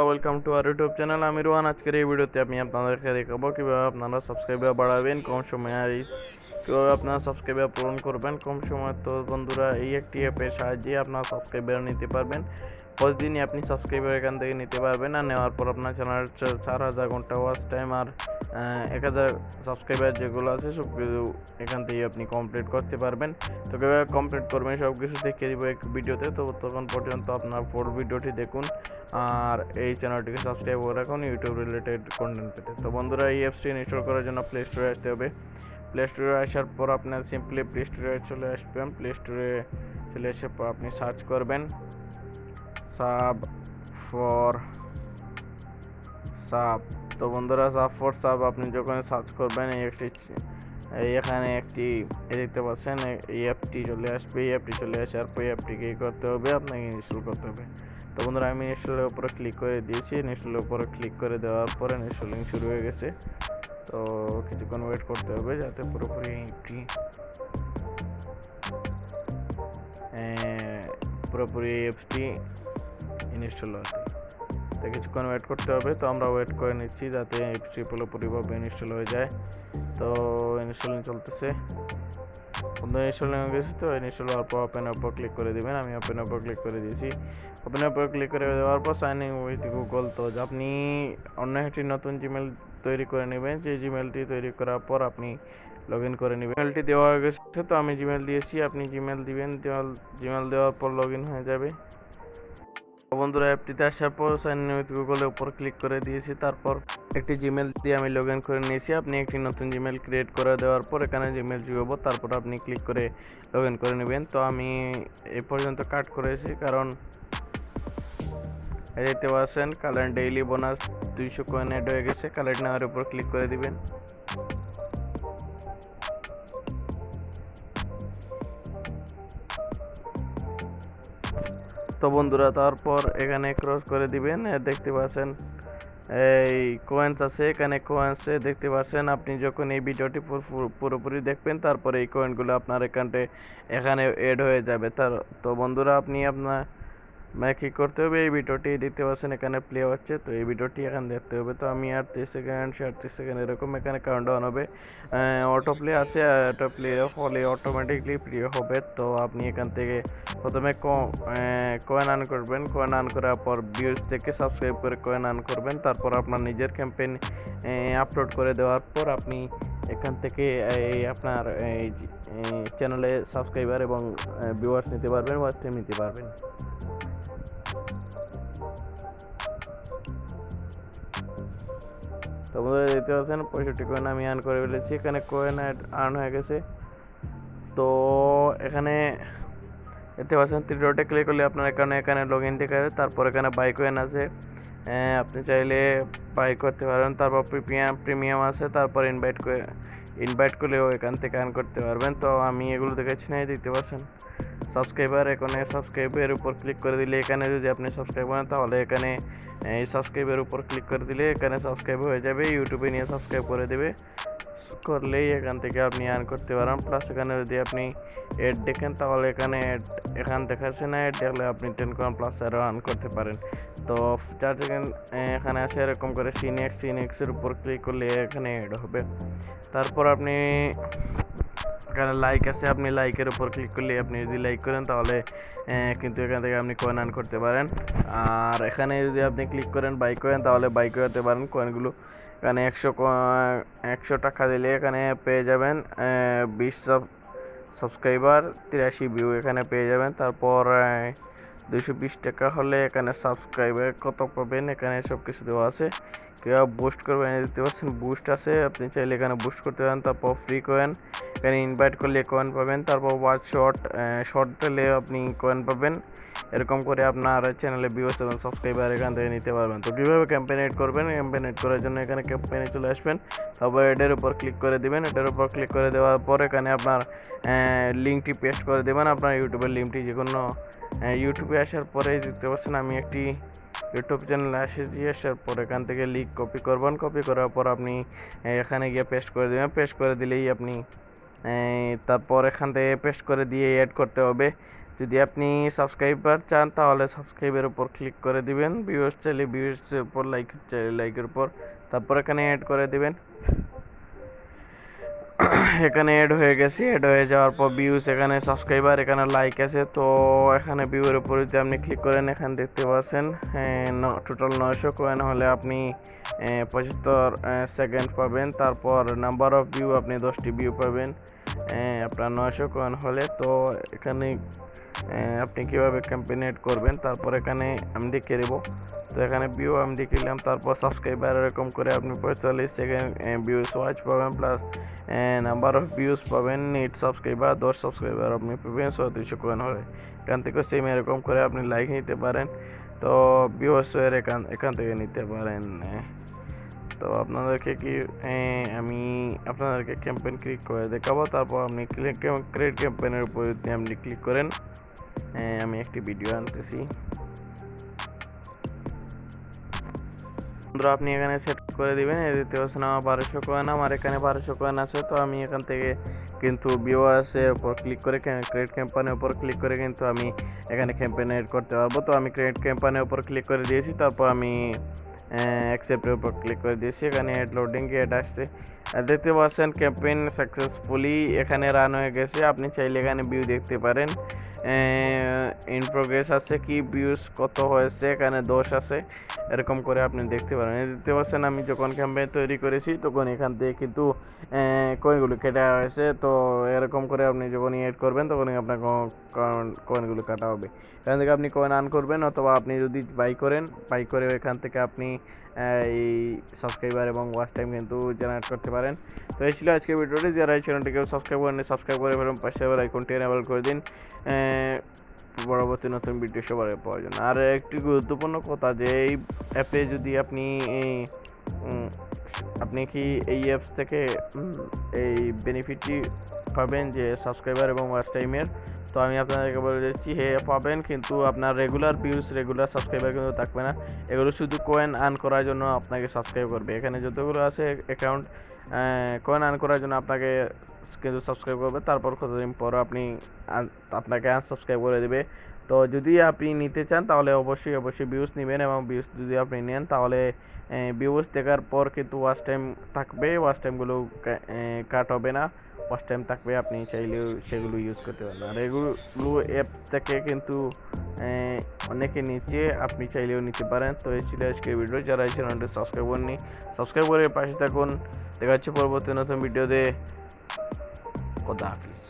Welcome to our YouTube channel AmiRuhan। আজকের এই ভিডিওতে আমি আপনাদেরকে দেখাবো কীভাবে আপনারা সাবস্ক্রাইবার বাড়াবেন কম সময়ে, আর কীভাবে আপনারা সাবস্ক্রাইবার পূরণ করবেন কম সময়। তো বন্ধুরা, এই একটি অ্যাপের সাহায্যে আপনারা সাবস্ক্রাইবার নিতে পারবেন। প্রতিদিনই আপনি সাবস্ক্রাইবার এখান থেকে নিতে পারবেন, আর নেওয়ার পর আপনার চ্যানেলের 4000 ঘন্টা ওয়াচ টাইম আর 1000 সাবস্ক্রাইবার যেগুলো আছে সব কিছু এখান থেকে আপনি কমপ্লিট করতে পারবেন। তো কীভাবে কমপ্লিট করবেন সব কিছু দেখিয়ে দিব এক ভিডিওতে। তো তখন পর্যন্ত আপনার ফুল ভিডিওটি দেখুন আর এই চ্যানেলটিকে সাবস্ক্রাইব করে রাখুন ইউটিউব রিলেটেড কন্টেন্ট পেতে। তো বন্ধুরা, এই অ্যাপসটি ইনস্টল করার জন্য প্লে স্টোরে আসতে হবে। প্লে স্টোরে আসার পর আপনার সিম্পলি প্লে স্টোরে চলে আসবেন। প্লে স্টোরে চলে আসার পর আপনি সার্চ করবেন সাব ফর সাব। তো বন্ধুরা, সাব ফর সাব আপনি যখন সার্চ করবেন এখানে একটি দেখতে পাচ্ছেন এই অ্যাপটি চলে আসবে। এই অ্যাপটি চলে আসার পর এই অ্যাপটিকে করতে হবে, আপনাকে ইনস্টল করতে হবে। তো বন্ধুরা, আমি ইনস্টলের উপরে ক্লিক করে দিয়েছি। ইনস্টলের উপরে ক্লিক করে দেওয়ার পরে ইনস্টলিং শুরু হয়ে গেছে। তো কিছুক্ষণ ওয়েট করতে হবে যাতে পুরোপুরি অ্যাপসটি ইনস্টল হয়। তো কিছুক্ষণ ওয়েট করতে হবে। তো আমরা ওয়েট করে নিচ্ছি যাতে অ্যাপসটি পুরোপুরিভাবে ইনস্টল হয়ে যায়। তো ইনস্টলিং চলতেছে। ইনস্টলিং হয়ে গেছে। তো ইনস্টল হওয়ার পর ওপেনের উপর ক্লিক করে দেবেন। আমি ওপেনের উপর ক্লিক করে দিয়েছি। ওপেনের উপর ক্লিক করে দেওয়ার পর সাইন ইন উইথ গুগল। তো আপনি অন্য একটি নতুন জিমেল তৈরি করে নেবেন। যে জিমেলটি তৈরি করার পর আপনি লগ ইন করে নেবেন। জিমেলটি দেওয়া হয়ে গেছে। তো আমি জিমেল দিয়েছি, আপনি জিমেল দিবেন। জিমেল দেওয়ার পর লগ ইন হয়ে যাবে। বন্ধুরা, অ্যাপটিতে আসার পর সাইন ইন উইথ গুগলের উপর ক্লিক করে দিয়েছি। তারপর একটি জিমেল দিয়ে আমি লগ ইন করে নিয়েছি। আপনি একটি নতুন জিমেল ক্রিয়েট করে দেওয়ার পর এখানে জিমেল যোগাবো, তারপর আপনি ক্লিক করে লগ ইন করে নেবেন। তো আমি এ পর্যন্ত কাট করেছি, কারণ দেখতে পাচ্ছেন কালেন্ট ডেইলি বোনাস 200 কয়েন অ্যাড হয়ে গেছে। কালেন্ট নেওয়ার উপর ক্লিক করে দিবেন। তো বন্ধুরা, তারপর এখানে ক্রস করে দিবেন। দেখতে পাচ্ছেন এই কয়েন্স আছে, এখানে কয়েন্সে দেখতে পাচ্ছেন। আপনি যখন এই ভিডিওটি পুরোপুরি দেখবেন তারপরে এই কয়েনগুলো আপনার এখানে এড হয়ে যাবে। তো বন্ধুরা, আপনি আপনার কী করতে হবে, এই ভিডিওটি দেখতে পাচ্ছেন এখানে প্লে হচ্ছে। তো এই ভিডিওটি এখানে দেখতে হবে। তো আমি আর 30 সেকেন্ড 38 সেকেন্ড এরকম এখানে কাউন্টডাউন হবে। অটো প্লে আছে, অটো প্লে হলে অটোমেটিকলি প্লে হবে। তো আপনি এখান থেকে প্রথমে কয়েন আর্ন করবেন। কয়েন আর্ন করার পর ভিউজ থেকে সাবস্ক্রাইব করে কয়েন আর্ন করবেন। তারপর আপনার নিজের ক্যাম্পেইন আপলোড করে দেওয়ার পর আপনি এখান থেকে আপনার চ্যানেলে সাবস্ক্রাইবার এবং ভিউয়ার্স নিতে পারবেন, ওয়াচ টাইম নিতে পারবেন। তো বন্ধুরা, দেখতে পাচ্ছেন 65 কয়েন আমি আর্ন করে ফেলেছি। এখানে কয়েন আর্ন হয়ে গেছে। তো এখানে দেখতে পাচ্ছেন 3 ডটে ক্লিক করলে আপনার এখানে লগ ইন দেখাবে। তারপর এখানে বাই কয়েন আছে, আপনি চাইলে বাই করতে পারেন। তারপর প্রিমিয়াম আছে, তারপর ইনভাইট করলেও এখান থেকে আর্ন করতে পারবেন। তো আমি এগুলো দেখাচ্ছি না। দেখতে পাচ্ছেন সাবস্ক্রাইবার, এখানে সাবস্ক্রাইবের উপর ক্লিক করে দিলে এখানে যদি আপনি সাবস্ক্রাইব করেন তাহলে এখানে এই সাবস্ক্রাইবের উপর ক্লিক করে দিলে এখানে সাবস্ক্রাইব হয়ে যাবে। ইউটিউবে নিয়ে সাবস্ক্রাইব করে দেবে, করলেই এখান থেকে আপনি আর্ন করতে পারেন। প্লাস এখানে যদি আপনি এড দেখেন তাহলে এখান দেখাচ্ছে না। এড দেখলে আপনি 10 কয়েন প্লাস আরও আর্ন করতে পারেন। তো 4 সেকেন্ড এখানে আছে এরকম করে সিনেক্সের উপর ক্লিক করলে এখানে এড হবে। তারপর আপনি এখানে লাইক আছে, আপনি লাইকের উপর ক্লিক করলে আপনি যদি লাইক করেন তাহলে কিন্তু এখান থেকে আপনি কয়েন আর্ন করতে পারেন। আর এখানে যদি আপনি ক্লিক করেন বাই কয়েন তাহলে বাই করতে পারেন কয়েনগুলো। এখানে 100 টাকা দিলে এখানে পেয়ে যাবেন 20 সাবস্ক্রাইবার, 83 ভিউ এখানে পেয়ে যাবেন। তারপর 220 টাকা হলে এখানে সাবস্ক্রাইবার কত পাবেন, এখানে সব কিছু দেওয়া আছে। কীভাবে বুস্ট করবেন দেখতে পাচ্ছেন, বুস্ট আছে, আপনি চাইলে এখানে বুস্ট করতে পারেন। তারপর ফ্রি কয়েন, এখানে ইনভাইট করলে কয়েন পাবেন। তারপর ওয়াচ শর্ট দিলে আপনি কয়েন পাবেন। এরকম করে আপনার চ্যানেলে ভিউয়ার্স এবং সাবস্ক্রাইবার এখান থেকে নিতে পারবেন। তো কীভাবে ক্যাম্পেইন এড করবেন, ক্যাম্পেইন এড করার জন্য এখানে ক্যাম্পেইনে চলে আসবেন। তারপর এডের উপর ক্লিক করে দেবেন। এডের উপর ক্লিক করে দেওয়ার পর এখানে আপনার লিঙ্কটি পেস্ট করে দেবেন, আপনার ইউটিউবের লিঙ্কটি। যে কোনো ইউটিউবে আসার পরে দেখতে পাচ্ছেন আমি একটি ইউটিউব চ্যানেলে এসেছি। আসার পর এখান থেকে লিঙ্ক কপি করবেন। কপি করার পর আপনি এখানে গিয়ে পেস্ট করে দেবেন। পেস্ট করে দিলেই আপনি তারপর এখান থেকে পেস্ট করে দিয়ে অ্যাড করতে হবে। যদি আপনি সাবস্ক্রাইবার চান তাহলে সাবস্ক্রাইবের উপর ক্লিক করে দিবেন, ভিউয়ার্স চাইলে ভিউয়ার্সের উপর, লাইক চাইলে লাইকের উপর, তারপর এখানে অ্যাড করে দিবেন। এখানে অ্যাড হয়ে গেছে। অ্যাড হয়ে যাওয়ার পর ভিউজ, এখানে সাবস্ক্রাইবার, এখানে লাইক আছে। তো এখানে ভিউয়ের উপর যদি আপনি ক্লিক করেন, এখানে দেখতে পাচ্ছেন টোটাল 900 কয়েন হলে আপনি 75 সেকেন্ড পাবেন। তারপর নাম্বার অফ ভিউ, আপনি 10টি ভিউ পাবেন আপনার 900 কয়েন হলে। তো এখানে আপনি কীভাবে ক্যাম্পেইন এড করবেন তারপর এখানে আমি দেখিয়ে দেবো। তো এখানে ভিউ আমি দেখিয়ে দিলাম, তারপর সাবস্ক্রাইবার এরকম করে আপনি 45 সেকেন্ড ভিউজ ওয়াচ পাবেন, প্লাস নাম্বার অফ ভিউজ পাবেন। নেট সাবস্ক্রাইবার 10 সাবস্ক্রাইবার আপনি পাবেন 3400 কয়েন হলে। এখান থেকে সেম এরকম করে আপনি লাইক নিতে পারেন। তো ভিউয়ার্সের এখান থেকে নিতে পারেন। তো আপনাদেরকে আমি আপনাদেরকে ক্যাম্পেইন ক্লিক করে দেখাবো। তারপর আপনি ক্রিয়েট ক্যাম্পেইনের উপর যদি আপনি ক্লিক করেন, আমি একটি ভিডিও আনতেছি। বন্ধুরা আপনি এখানে সেট করে দিবেন। দেখতে পাচ্ছেন আমার 1200 কয়েন, আমার এখানে 1200 কয়েন আছে। তো আমি এখান থেকে কিন্তু ভিউয়ার্সের উপর ক্লিক করে ক্রিয়েট ক্যাম্পেইনের উপর ক্লিক করে কিন্তু আমি এখানে ক্যাম্পেইন এড করতে পারবো। তো আমি ক্রিয়েট ক্যাম্পেইনের উপর ক্লিক করে দিয়েছি, তারপর আমি অ্যাকসেপ্টের উপর ক্লিক করে দিয়েছি। এখানে অ্যাড লোডিং অ্যাড আসছে, দেখতে পাচ্ছেন ক্যাম্পেইন সাকসেসফুলি এখানে রান হয়ে গেছে। আপনি চাইলে এখানে ভিউ দেখতে পারেন, ইন প্রোগ্রেস আছে, কি ভিউজ কত হয়েছে, এখানে 10 আছে, এরকম করে আপনি দেখতে পারেন। দেখতে পাচ্ছেন আমি যখন ক্যাম্পেইন তৈরি করেছি তখন এখান থেকে কিন্তু কয়েনগুলো কেটে হয়েছে। তো এরকম করে আপনি যখন এড করবেন তখনই আপনার কয়েনগুলো কাটা হবে। এখান থেকে আপনি কয়েন আর্ন করবেন, অথবা আপনি যদি বাই করে এখান থেকে আপনি এই সাবস্ক্রাইবার এবং ওয়াচ টাইম কিন্তু জেনারেট করতে পারেন। তো এই ছিল আজকের ভিডিওটি। যারা এই চ্যানেলটিকে সাবস্ক্রাইব করেন সাবস্ক্রাইব করে ফেলুন, পাশে আইকনটি এনেবল করে দিন পরবর্তী নতুন ভিডিও সবার পাওয়ার জন্য। আর একটি গুরুত্বপূর্ণ কথা, যে এই অ্যাপে যদি আপনি কি এই অ্যাপস থেকে এই বেনিফিটটি পাবেন যে সাবস্ক্রাইবার এবং ওয়াচ টাইমের। তো আমি আপনাদেরকে বলে দিচ্ছি, পাবেন, কিন্তু আপনার রেগুলার ভিউজ, রেগুলার সাবস্ক্রাইবার কিন্তু থাকবে না। এগুলো শুধু কয়েন আর্ন করার জন্য আপনাকে সাবস্ক্রাইব করবে। এখানে যতগুলো আছে অ্যাকাউন্ট, কয়েন আর্ন করার জন্য আপনাকে কিন্তু সাবস্ক্রাইব করবে। তারপর কতদিন পর আপনাকে আনসাবস্ক্রাইব করে দেবে। তো যদি আপনি নিতে চান তাহলে অবশ্যই ভিউজ নেবেন, এবং ভিউজ যদি আপনি নেন তাহলে ভিউজ দেখার পর কিন্তু ওয়াচ টাইম থাকবে, ওয়াচ টাইমগুলো কাট হবে না, ওয়াচ টাইম থাকবে, আপনি চাইলেও সেগুলো ইউজ করতে পারেন। আর এগুলো অ্যাপ থেকে কিন্তু অনেকে নিচে, আপনি চাইলেও নিতে পারেন। তো এই ছিল আজকের ভিডিও। যারা এই চ্যানেলটি সাবস্ক্রাইব করেননি সাবস্ক্রাইব করে পাশে থাকুন। দেখা হচ্ছে পরবর্তী নতুন ভিডিওতে। খোদা হাফিজ।